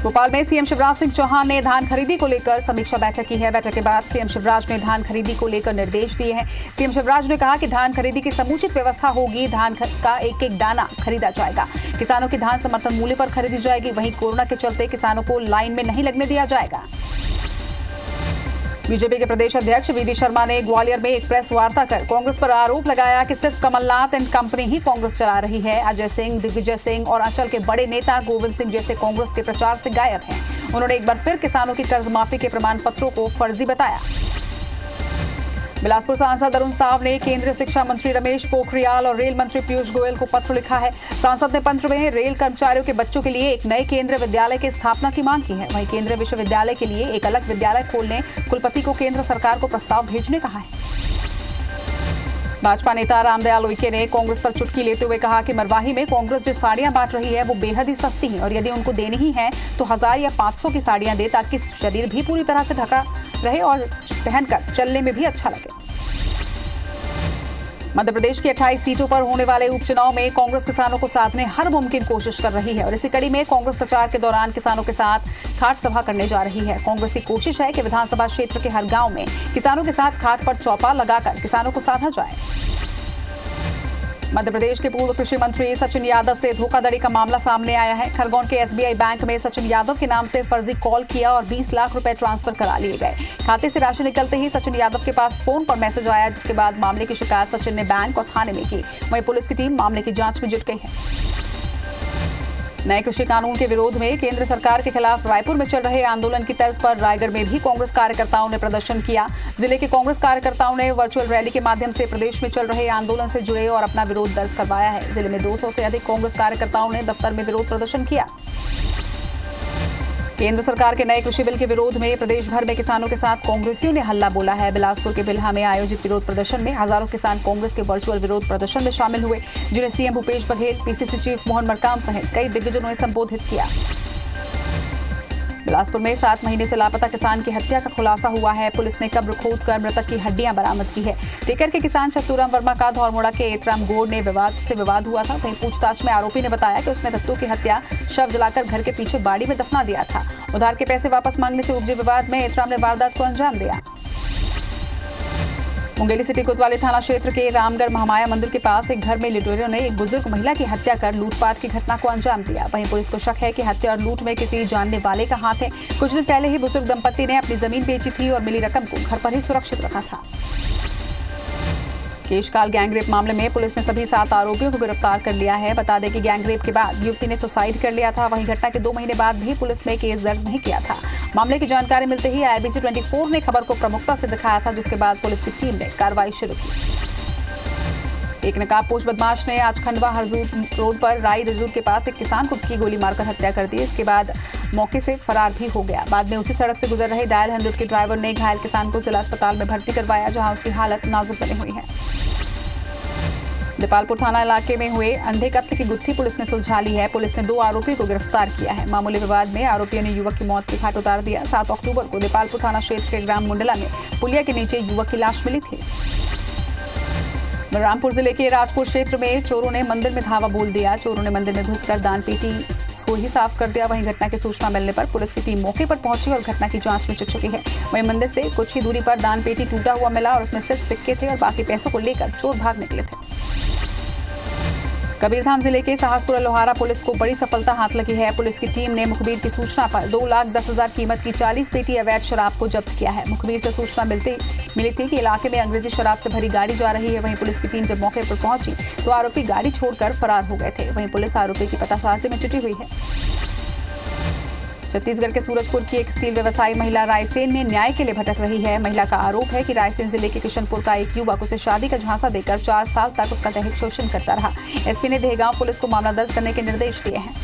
भोपाल में सीएम शिवराज सिंह चौहान ने धान खरीदी को लेकर समीक्षा बैठक की है। बैठक के बाद सीएम शिवराज ने धान खरीदी को लेकर निर्देश दिए हैं। सीएम शिवराज ने कहा कि धान खरीदी की समुचित व्यवस्था होगी, धान का एक एक दाना खरीदा जाएगा, किसानों की धान समर्थन मूल्य पर खरीदी जाएगी। वहीं कोरोना के चलते किसानों को लाइन में नहीं लगने दिया जाएगा। बीजेपी के प्रदेश अध्यक्ष वीडी शर्मा ने ग्वालियर में एक प्रेस वार्ता कर कांग्रेस पर आरोप लगाया कि सिर्फ कमलनाथ एंड कंपनी ही कांग्रेस चला रही है। अजय सिंह, दिग्विजय सिंह और अंचल के बड़े नेता गोविंद सिंह जैसे कांग्रेस के प्रचार से गायब हैं। उन्होंने एक बार फिर किसानों की कर्ज माफी के प्रमाण पत्रों को फर्जी बताया। बिलासपुर सांसद अरुण साव ने केंद्रीय शिक्षा मंत्री रमेश पोखरियाल और रेल मंत्री पीयूष गोयल को पत्र लिखा है। सांसद ने पत्र में रेल कर्मचारियों के बच्चों के लिए एक नए केंद्रीय विद्यालय की स्थापना की मांग की है। वहीं केंद्रीय विश्वविद्यालय के लिए एक अलग विद्यालय खोलने कुलपति को केंद्र सरकार को प्रस्ताव भेजने कहा है। भाजपा नेता रामदयाल उइके ने कांग्रेस पर चुटकी लेते हुए कहा कि मरवाही में कांग्रेस जो साड़ियां बांट रही है वो बेहद ही सस्ती हैं और यदि उनको देनी ही है तो 1000 या 500 की साड़ियां दे ताकि शरीर भी पूरी तरह से ढका रहे और पहनकर चलने में भी अच्छा लगे। मध्य प्रदेश की 28 सीटों पर होने वाले उपचुनाव में कांग्रेस किसानों को साधने हर मुमकिन कोशिश कर रही है और इसी कड़ी में कांग्रेस प्रचार के दौरान किसानों के साथ खाट सभा करने जा रही है। कांग्रेस की कोशिश है कि विधानसभा क्षेत्र के हर गांव में किसानों के साथ खाट पर चौपाल लगाकर किसानों को साधा जाए। मध्य प्रदेश के पूर्व कृषि मंत्री सचिन यादव से धोखाधड़ी का मामला सामने आया है। खरगोन के एसबीआई बैंक में सचिन यादव के नाम से फर्जी कॉल किया और 20 लाख रुपए ट्रांसफर करा लिए गए। खाते से राशि निकलते ही सचिन यादव के पास फोन पर मैसेज आया, जिसके बाद मामले की शिकायत सचिन ने बैंक और थाने में की। वहीं पुलिस की टीम मामले की जांच में जुट गई है। नए कृषि कानून के विरोध में केंद्र सरकार के खिलाफ रायपुर में चल रहे आंदोलन की तर्ज पर रायगढ़ में भी कांग्रेस कार्यकर्ताओं ने प्रदर्शन किया। जिले के कांग्रेस कार्यकर्ताओं ने वर्चुअल रैली के माध्यम से प्रदेश में चल रहे आंदोलन से जुड़े और अपना विरोध दर्ज करवाया है। जिले में 200 से अधिक कांग्रेस कार्यकर्ताओं ने दफ्तर में विरोध प्रदर्शन किया। केंद्र सरकार के नए कृषि बिल के विरोध में प्रदेश भर में किसानों के साथ कांग्रेसियों ने हल्ला बोला है। बिलासपुर के बिल्हा में आयोजित विरोध प्रदर्शन में हजारों किसान कांग्रेस के वर्चुअल विरोध प्रदर्शन में शामिल हुए, जिन्हें CM Bhupesh Baghel, PCC chief Mohan Markam सहित कई दिग्गजों ने संबोधित किया। बिलासपुर में 7 महीने से लापता किसान की हत्या का खुलासा हुआ है। पुलिस ने कब्र खोदकर मृतक की हड्डियां बरामद की है। टेकर के किसान छत्तूराम वर्मा का धौरमोड़ा के एतराम गोड़ ने विवाद हुआ था। वहीं पूछताछ में आरोपी ने बताया कि उसने दत्तू की हत्या शव जलाकर घर के पीछे बाड़ी में दफना दिया था। उधार के पैसे वापस मांगने से उपजे विवाद में एतराम ने वारदात को अंजाम दिया। मुंगेली सिटी कोतवाली थाना क्षेत्र के रामगढ़ महामाया मंदिर के पास एक घर में लुटेरों ने एक बुजुर्ग महिला की हत्या कर लूटपाट की घटना को अंजाम दिया। वहीं पुलिस को शक है कि हत्या और लूट में किसी जानने वाले का हाथ है। कुछ दिन पहले ही बुजुर्ग दंपति ने अपनी जमीन बेची थी और मिली रकम को घर पर ही सुरक्षित रखा था। केशकाल गैंगरेप मामले में पुलिस ने सभी 7 आरोपियों को गिरफ्तार कर लिया है। बता दें कि गैंगरेप के बाद युवती ने सुसाइड कर लिया था। वहीं घटना के 2 महीने बाद भी पुलिस ने केस दर्ज नहीं किया था। मामले की जानकारी मिलते ही IBC 24 ने खबर को प्रमुखता से दिखाया था, जिसके बाद पुलिस की टीम ने कार्रवाई शुरू की। एक नकाबपोश बदमाश ने आज खंडवा हरजूर रोड पर राई रिजूर के पास एक किसान को गोली मारकर हत्या कर दी। इसके बाद मौके से फरार भी हो गया। बाद में उसी सड़क से गुजर रहे डायल 100 के ड्राइवर ने घायल किसान को जिला अस्पताल में भर्ती करवाया, जहां उसकी हालत नाजुक बनी हुई है। देपालपुर थाना इलाके में हुए अंधे कत्ल की गुत्थी पुलिस ने सुलझा ली है। पुलिस ने 2 आरोपियों को गिरफ्तार किया है। मामूली विवाद में आरोपियों ने युवक की मौत की घाट उतार दिया। 7 अक्टूबर को देपालपुर थाना क्षेत्र के ग्राम मुंडला में पुलिया के नीचे युवक की लाश मिली थी। बलरामपुर जिले के राजपुर क्षेत्र में चोरों ने मंदिर में धावा बोल दिया। चोरों ने मंदिर में घुसकर दान पेटी को ही साफ कर दिया। वहीं घटना की सूचना मिलने पर पुलिस की टीम मौके पर पहुंची और घटना की जांच में जुट चुकी है। वहीं मंदिर से कुछ ही दूरी पर दान पेटी टूटा हुआ मिला और उसमें सिर्फ सिक्के थे और बाकी पैसों को लेकर चोर भाग निकले थे। कबीरधाम जिले के साहसपुरा लोहारा पुलिस को बड़ी सफलता हाथ लगी है। पुलिस की टीम ने मुखबिर की सूचना पर 2,10,000 कीमत की 40 पेटी अवैध शराब को जब्त किया है। मुखबिर से सूचना मिली थी कि इलाके में अंग्रेजी शराब से भरी गाड़ी जा रही है। वहीं पुलिस की टीम जब मौके पर पहुंची तो आरोपी गाड़ी छोड़कर फरार हो गए थे। वहीं पुलिस आरोपी की पतासाजी में जुटी हुई है। छत्तीसगढ़ के सूरजपुर की एक स्टील व्यवसायी महिला रायसेन में न्याय के लिए भटक रही है। महिला का आरोप है कि रायसेन जिले के किशनपुर का एक युवक उसे शादी का झांसा देकर 4 साल तक उसका दैहिक शोषण करता रहा। एसपी ने देहगांव पुलिस को मामला दर्ज करने के निर्देश दिए हैं।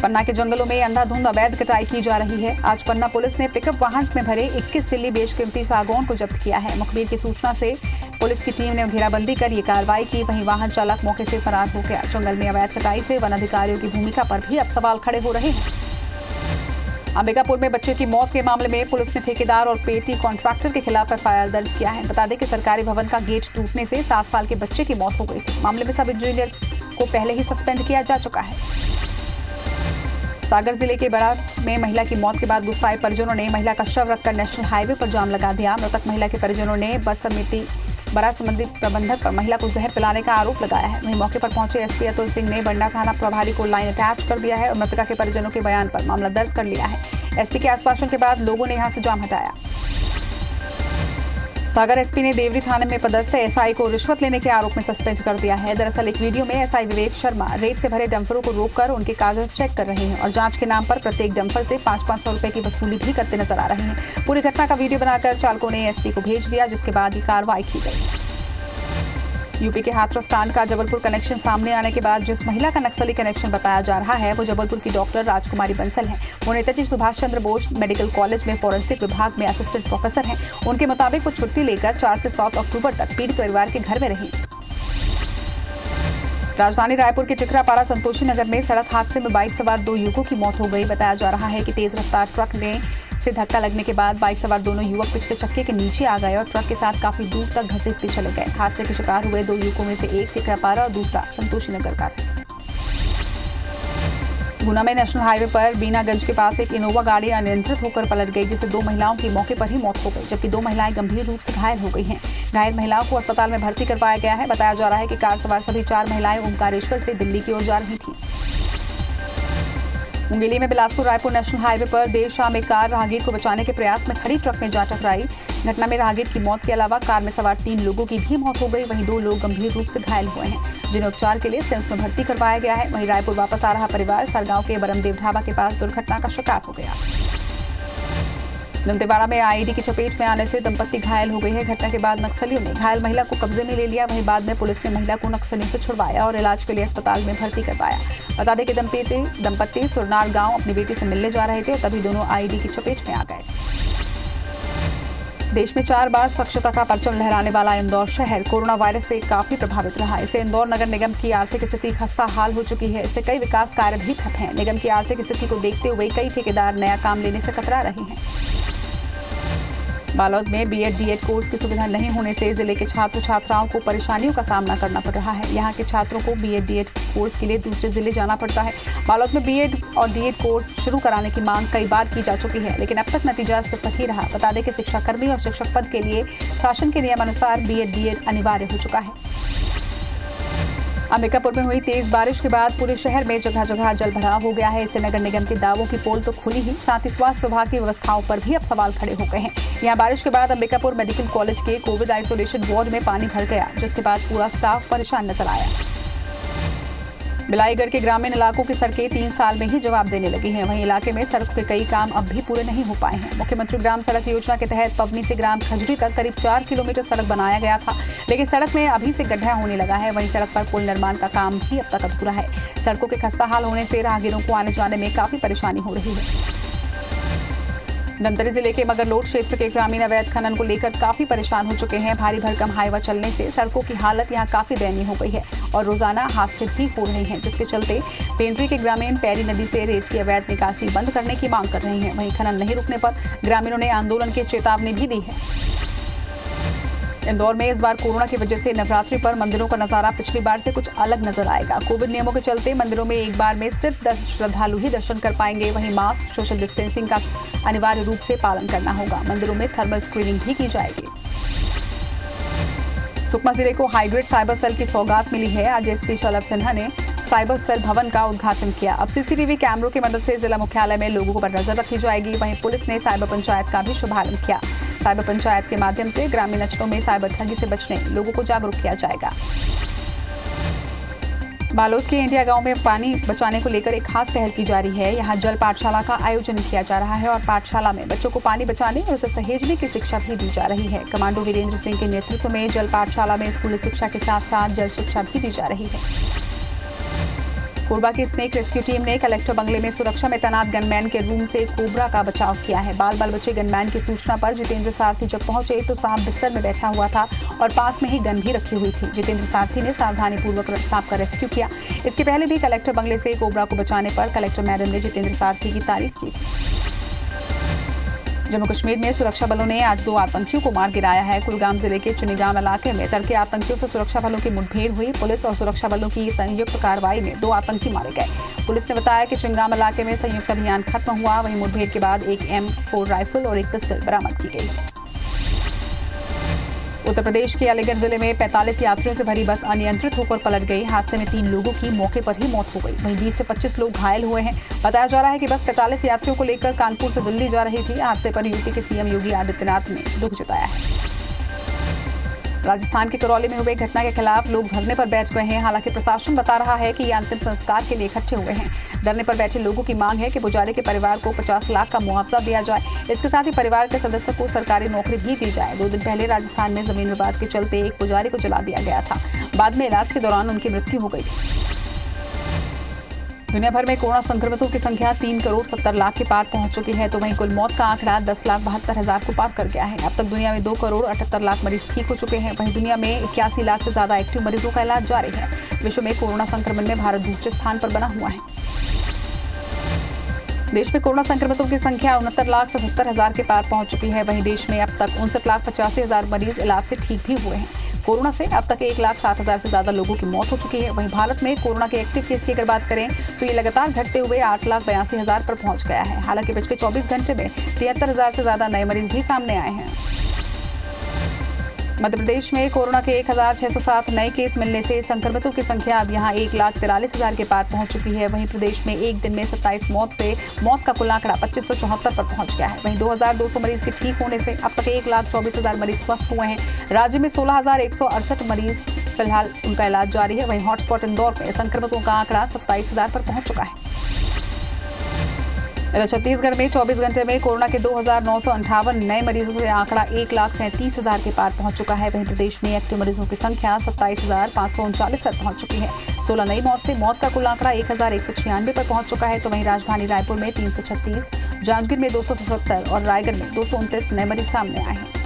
पन्ना के जंगलों में अंधाधुंध अवैध कटाई की जा रही है। आज पन्ना पुलिस ने पिकअप वाहन में भरे 21 सिल्ली बेशकीमती सागौन को जब्त किया है। मुखबिर की सूचना से पुलिस की टीम ने घेराबंदी कर ये कार्रवाई की। वहीं वाहन चालक मौके से फरार हो गया। जंगल में अवैध कटाई से वन अधिकारियों की भूमिका पर भी अब सवाल खड़े हो रहे हैं। अंबिकापुर में बच्चे की मौत के मामले में पुलिस ने ठेकेदार और पेटी कॉन्ट्रैक्टर के खिलाफ एफआईआर दर्ज किया है। बता दें कि सरकारी भवन का गेट टूटने से 7 साल के बच्चे की मौत हो गई थी। मामले में सब इंजीनियर को पहले ही सस्पेंड किया जा चुका है। सागर जिले के बड़ा में महिला की मौत के बाद गुस्साए परिजनों ने महिला का शव रखकर नेशनल हाईवे पर जाम लगा दिया। मृतक महिला के परिजनों ने बस समिति बड़ा संबंधी प्रबंधक पर महिला को जहर पिलाने का आरोप लगाया है। वहीं मौके पर पहुंचे एसपी अतुल सिंह ने बंडा थाना प्रभारी को लाइन अटैच कर दिया है और मृतका के परिजनों के बयान पर मामला दर्ज कर लिया है। एसपी के आश्वासन के बाद लोगों ने यहां से जाम हटाया। सागर एसपी ने देवरी थाने में पदस्थ एसआई को रिश्वत लेने के आरोप में सस्पेंड कर दिया है। दरअसल एक वीडियो में एसआई विवेक शर्मा रेत से भरे डंफरों को रोककर उनके कागज चेक कर रहे हैं और जांच के नाम पर प्रत्येक डंफर से 500-500 रुपए की वसूली भी करते नजर आ रहे हैं। पूरी घटना का वीडियो बनाकर चालकों ने एसपी को भेज दिया, जिसके बाद ये कार्रवाई की गई। यूपी के हाथरस कांड का जबलपुर कनेक्शन सामने आने के बाद जिस महिला का नक्सली कनेक्शन बताया जा रहा है वो जबलपुर की डॉक्टर राजकुमारी बंसल हैं। वो नेताजी सुभाष चंद्र बोस मेडिकल कॉलेज में फॉरेंसिक विभाग में असिस्टेंट प्रोफेसर हैं। उनके मुताबिक वो छुट्टी लेकर 4 से 7 अक्टूबर तक पीड़ित परिवार के घर में रही। राजधानी रायपुर के टिकरापारा संतोषी नगर में सड़क हादसे में बाइक सवार 2 युवकों की मौत हो गई। बताया जा रहा है कि तेज रफ्तार ट्रक से धक्का लगने के बाद बाइक सवार दोनों युवक पिछले चक्के के नीचे आ गए और ट्रक के साथ काफी दूर तक घसीटते चले गए। हादसे के शिकार हुए 2 युवकों में से एक टिकरापारा और दूसरा संतोषी नगर का। गुना में नेशनल हाईवे पर बीनागंज के पास एक इनोवा गाड़ी अनियंत्रित होकर पलट गई, जिससे 2 महिलाओं की मौके पर ही मौत हो गई, जबकि 2 महिलाएं गंभीर रूप से घायल हो गई हैं। घायल महिलाओं को अस्पताल में भर्ती करवाया गया है। बताया जा रहा है कि कार सवार सभी 4 महिलाएं ओमकारेश्वर से दिल्ली की ओर जा रही थीं। मुंगेली में बिलासपुर रायपुर नेशनल हाईवे पर देर शाम एक कार राहगीर को बचाने के प्रयास में खड़ी ट्रक में जा टकराई। घटना में राहगीर की मौत के अलावा कार में सवार 3 लोगों की भी मौत हो गई। वहीं 2 लोग गंभीर रूप से घायल हुए हैं, जिन्हें उपचार के लिए सिम्स में भर्ती करवाया गया है। वहीं रायपुर वापस आ रहा परिवार सरगांव के बरमदेव ढाबा के पास दुर्घटना का शिकार हो गया। दंतेवाड़ा में आईईडी की चपेट में आने से दंपत्ति घायल हो गई है। घटना के बाद नक्सलियों ने घायल महिला को कब्जे में ले लिया। वहीं बाद में पुलिस ने महिला को नक्सलियों से छुड़वाया और इलाज के लिए अस्पताल में भर्ती करवाया। बता दें कि दंपत्ति सुरनार गांव अपनी बेटी से मिलने जा रहे थे और तभी दोनों आईईडी की चपेट में आ गए। देश में 4 बार स्वच्छता का परचम लहराने वाला इंदौर शहर कोरोना वायरस से काफी प्रभावित रहा। इससे इंदौर नगर निगम की आर्थिक स्थिति खस्ता हाल हो चुकी है। इससे कई विकास कार्य भी ठप हैं। निगम की आर्थिक स्थिति को देखते हुए कई ठेकेदार नया काम लेने से कतरा रहे हैं। बालोद में बीएड डीएड कोर्स की सुविधा नहीं होने से जिले के छात्र छात्राओं को परेशानियों का सामना करना पड़ रहा है। यहाँ के छात्रों को बीएड डीएड कोर्स के लिए दूसरे जिले जाना पड़ता है। बालोद में बीएड और डीएड कोर्स शुरू कराने की मांग कई बार की जा चुकी है, लेकिन अब तक नतीजा सिर्फ ही रहा। बता दें कि शिक्षाकर्मी और शिक्षक पद के लिए शासन के नियमानुसार बीएड डीएड अनिवार्य हो चुका है। अंबिकापुर में हुई तेज बारिश के बाद पूरे शहर में जगह जगह जल भराव हो गया है। इससे नगर निगम के दावों की पोल तो खुली ही, साथ ही स्वास्थ्य विभाग की व्यवस्थाओं पर भी अब सवाल खड़े हो गए हैं। यहाँ बारिश के बाद अंबिकापुर मेडिकल कॉलेज के कोविड आइसोलेशन वार्ड में पानी भर गया, जिसके बाद पूरा स्टाफ परेशान नजर आया। बिलाईगढ़ के ग्रामीण इलाकों की सड़कें 3 साल में ही जवाब देने लगी हैं। वहीं इलाके में सड़कों के कई काम अब भी पूरे नहीं हो पाए हैं। मुख्यमंत्री ग्राम सड़क योजना के तहत पवनी से ग्राम खजरी तक करीब 4 किलोमीटर सड़क बनाया गया था, लेकिन सड़क में अभी से गड्ढा होने लगा है। वहीं सड़क पर पुल निर्माण का काम भी अब तक अधूरा है। सड़कों के खस्ता हाल होने से राहगीरों को आने जाने में काफी परेशानी हो रही है। धमतरी जिले के मगरलोड क्षेत्र के ग्रामीण अवैध खनन को लेकर काफी परेशान हो चुके हैं। भारी भरकम हाईवा चलने से सड़कों की हालत यहां काफी दयनीय हो गई है और रोजाना हादसे भी हो रहे हैं, जिसके चलते पेंड्री के ग्रामीण पैरी नदी से रेत की अवैध निकासी बंद करने की मांग कर रहे हैं। वहीं खनन नहीं रुकने पर ग्रामीणों ने आंदोलन की चेतावनी भी दी है। इंदौर में इस बार कोरोना की वजह से नवरात्रि पर मंदिरों का नजारा पिछली बार से कुछ अलग नजर आएगा। कोविड नियमों के चलते मंदिरों में एक बार में सिर्फ 10 श्रद्धालु ही दर्शन कर पाएंगे। वहीं मास्क, सोशल डिस्टेंसिंग का अनिवार्य रूप से पालन करना होगा। मंदिरों में थर्मल स्क्रीनिंग भी की जाएगी। सुकमा जिले को हाईग्रेड साइबर सेल की सौगात मिली है। आज एसपी शलभ सिन्हा ने साइबर सेल भवन का उद्घाटन किया। अब सीसीटीवी कैमरों की मदद से जिला मुख्यालय में लोगों पर नजर रखी जाएगी। वहीं पुलिस ने साइबर पंचायत का भी शुभारंभ किया। साइबर पंचायत के माध्यम से ग्रामीण अंचलों में साइबर ठगी से बचने लोगों को जागरूक किया जाएगा। बालोद के इंडिया गांव में पानी बचाने को लेकर एक खास पहल की जा रही है। यहाँ जल पाठशाला का आयोजन किया जा रहा है और पाठशाला में बच्चों को पानी बचाने और उसे सहेजने की शिक्षा भी दी जा रही है। कमांडो वीरेंद्र सिंह के नेतृत्व में जल पाठशाला में स्कूली शिक्षा के साथ साथ जल शिक्षा भी दी जा रही है। कोरबा की स्नेक रेस्क्यू टीम ने कलेक्टर बंगले में सुरक्षा में तैनात गनमैन के रूम से कोबरा का बचाव किया है। बाल बाल बचे गनमैन की सूचना पर जितेंद्र सारथी जब पहुंचे तो सांप बिस्तर में बैठा हुआ था और पास में ही गन भी रखी हुई थी। जितेंद्र सारथी ने सावधानीपूर्वक सांप का रेस्क्यू किया। इसके पहले भी कलेक्टर बंगले से कोबरा को बचाने पर कलेक्टर मैडम ने जितेंद्र सारथी की तारीफ की थी। जम्मू कश्मीर में सुरक्षा बलों ने आज 2 आतंकियों को मार गिराया है। कुलगाम जिले के चिनीगाम इलाके में तड़के आतंकियों से सुरक्षा बलों की मुठभेड़ हुई। पुलिस और सुरक्षा बलों की संयुक्त कार्रवाई में 2 आतंकी मारे गए। पुलिस ने बताया कि चिंगाम इलाके में संयुक्त अभियान खत्म हुआ। वहीं मुठभेड़ के बाद एक M4 राइफल और एक पिस्टल बरामद की गई। उत्तर प्रदेश के अलीगढ़ जिले में 45 यात्रियों से भरी बस अनियंत्रित होकर पलट गई। हादसे में 3 लोगों की मौके पर ही मौत हो गई। वहीं 20 से 25 लोग घायल हुए हैं। बताया जा रहा है कि बस 45 यात्रियों को लेकर कानपुर से दिल्ली जा रही थी। हादसे पर यूपी के सीएम योगी आदित्यनाथ ने दुख जताया है। राजस्थान के करौली में हुए घटना के खिलाफ लोग धरने पर बैठ गए हैं। हालांकि प्रशासन बता रहा है कि ये अंतिम संस्कार के लिए इकट्ठे हुए हैं। धरने पर बैठे लोगों की मांग है कि पुजारी के परिवार को 50 लाख का मुआवजा दिया जाए। इसके साथ ही परिवार के सदस्य को सरकारी नौकरी भी दी जाए। 2 दिन पहले राजस्थान में जमीन विवाद के चलते एक पुजारी को जला दिया गया था। बाद में इलाज के दौरान उनकी मृत्यु हो गई। दुनिया भर में कोरोना संक्रमितों की संख्या 3 करोड़ 70 लाख के पार पहुंच चुकी है। तो वहीं कुल मौत का आंकड़ा 10,72,000 को पार कर गया है। अब तक दुनिया में 2 करोड़ 78 लाख मरीज ठीक हो चुके हैं। वहीं दुनिया में 81 लाख से ज्यादा एक्टिव मरीजों का इलाज जारी है। विश्व में कोरोना संक्रमण में भारत दूसरे स्थान पर बना हुआ है। देश में कोरोना संक्रमितों की संख्या 69,70,000 के पार पहुंच चुकी है। वहीं देश में अब तक 59,85,000 मरीज इलाज से ठीक भी हुए हैं। कोरोना से अब तक 1,60,000 से ज्यादा लोगों की मौत हो चुकी है। वहीं भारत में कोरोना के एक्टिव केस की अगर बात करें तो ये लगातार घटते हुए 8,82,000 पर पहुंच गया है। हालांकि पिछले 24 घंटे में 73,000 से ज्यादा नए मरीज भी सामने आए हैं। मध्य प्रदेश में कोरोना के 1,607 नए केस मिलने से संक्रमितों की संख्या अब यहां 1,43,000 के पार पहुंच चुकी है। वहीं प्रदेश में एक दिन में 27 मौत का कुल आंकड़ा 2574 पर पहुंच गया है। वहीं 2,200 मरीज के ठीक होने से अब तक 1,24,000 मरीज स्वस्थ हुए हैं। राज्य में 16,168 मरीज फिलहाल उनका इलाज जारी है। वहीं हॉटस्पॉट इंदौर में संक्रमितों का आंकड़ा 27,000 पर पहुंच चुका है। इधर छत्तीसगढ़ में 24 घंटे में कोरोना के 2,958 नए मरीजों से आंकड़ा 1,37,000 के पार पहुंच चुका है। वहीं प्रदेश में एक्टिव मरीजों की संख्या 27,539 पर पहुंच चुकी है। 16 नई मौत का कुल आंकड़ा 1,196 पर पहुंच चुका है। तो वहीं राजधानी रायपुर में 336, जांजगीर में 277 और रायगढ़ में 229 नए मरीज सामने आए हैं।